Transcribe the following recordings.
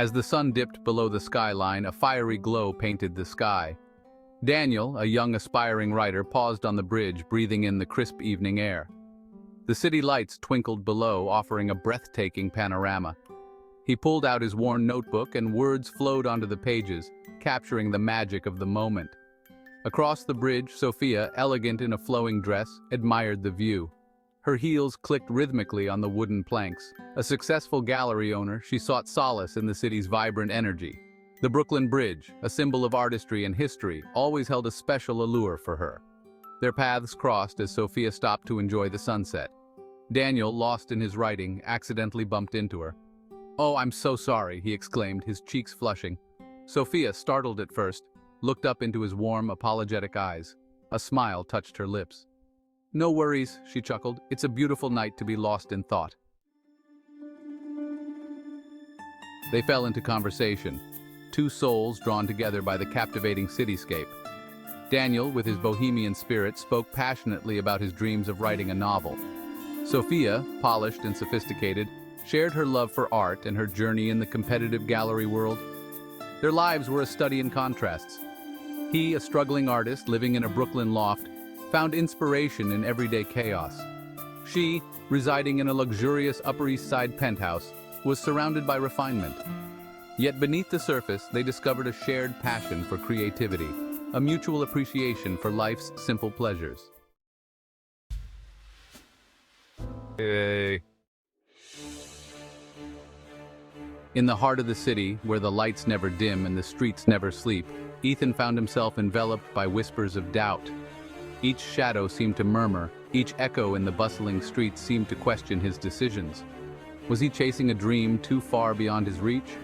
As the sun dipped below the skyline, a fiery glow painted the sky. Daniel, a young aspiring writer, paused on the bridge, breathing in the crisp evening air. The city lights twinkled below, offering a breathtaking panorama. He pulled out his worn notebook, and words flowed onto the pages, capturing the magic of the moment. Across the bridge, Sophia, elegant in a flowing dress, admired the view. Her heels clicked rhythmically on the wooden planks. A successful gallery owner, she sought solace in the city's vibrant energy. The Brooklyn Bridge, a symbol of artistry and history, always held a special allure for her. Their paths crossed as Sophia stopped to enjoy the sunset. Daniel, lost in his writing, accidentally bumped into her. "Oh, I'm so sorry," he exclaimed, his cheeks flushing. Sophia, startled at first, looked up into his warm, apologetic eyes. A smile touched her lips. "No worries," she chuckled. "It's a beautiful night to be lost in thought." They fell into conversation, two souls drawn together by the captivating cityscape. Daniel, with his bohemian spirit, spoke passionately about his dreams of writing a novel. Sophia, polished and sophisticated, shared her love for art and her journey in the competitive gallery world. Their lives were a study in contrasts. He, a struggling artist living in a Brooklyn loft, found inspiration in everyday chaos. She, residing in a luxurious Upper East Side penthouse, was surrounded by refinement. Yet beneath the surface, they discovered a shared passion for creativity, a mutual appreciation for life's simple pleasures. In the heart of the city, where the lights never dim and the streets never sleep, Ethan found himself enveloped by whispers of doubt. Each shadow seemed to murmur, each echo in the bustling streets seemed to question his decisions. Was he chasing a dream too far beyond his reach?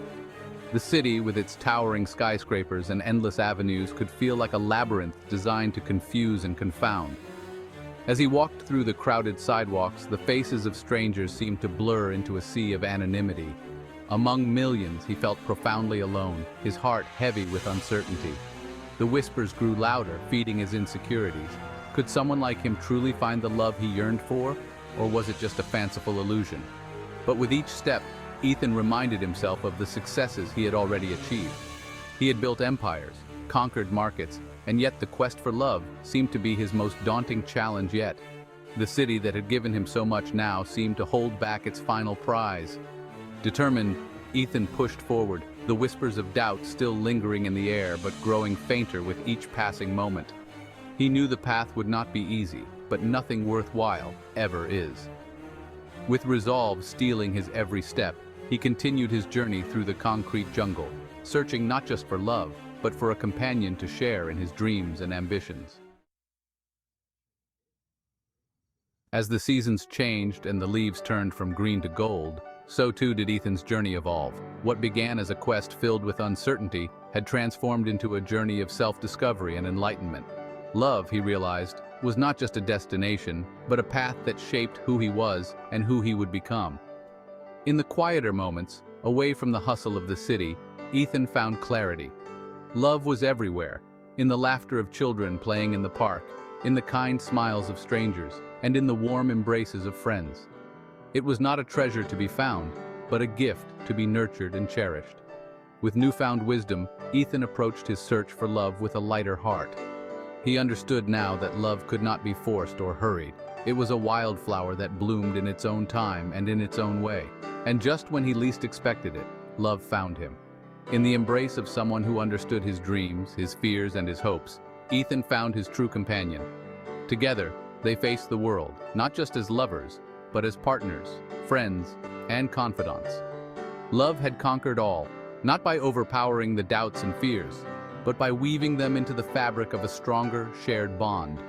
The city, with its towering skyscrapers and endless avenues, could feel like a labyrinth designed to confuse and confound. As he walked through the crowded sidewalks, the faces of strangers seemed to blur into a sea of anonymity. Among millions, he felt profoundly alone, his heart heavy with uncertainty. The whispers grew louder, feeding his insecurities. Could someone like him truly find the love he yearned for, or was it just a fanciful illusion? But with each step, Ethan reminded himself of the successes he had already achieved. He had built empires, conquered markets, and yet the quest for love seemed to be his most daunting challenge yet. The city that had given him so much now seemed to hold back its final prize. Determined, Ethan pushed forward, the whispers of doubt still lingering in the air but growing fainter with each passing moment. He knew the path would not be easy, but nothing worthwhile ever is. With resolve stealing his every step, he continued his journey through the concrete jungle, searching not just for love, but for a companion to share in his dreams and ambitions. As the seasons changed and the leaves turned from green to gold, so too did Ethan's journey evolve. What began as a quest filled with uncertainty had transformed into a journey of self-discovery and enlightenment. Love, he realized, was not just a destination, but a path that shaped who he was and who he would become. In the quieter moments, away from the hustle of the city, Ethan found clarity. Love was everywhere, in the laughter of children playing in the park, in the kind smiles of strangers, and in the warm embraces of friends. It was not a treasure to be found, but a gift to be nurtured and cherished. With newfound wisdom, Ethan approached his search for love with a lighter heart. He understood now that love could not be forced or hurried. It was a wildflower that bloomed in its own time and in its own way. And just when he least expected it, love found him. In the embrace of someone who understood his dreams, his fears, and his hopes, Ethan found his true companion. Together, they faced the world, not just as lovers, but as partners, friends, and confidants. Love had conquered all, not by overpowering the doubts and fears, but by weaving them into the fabric of a stronger, shared bond.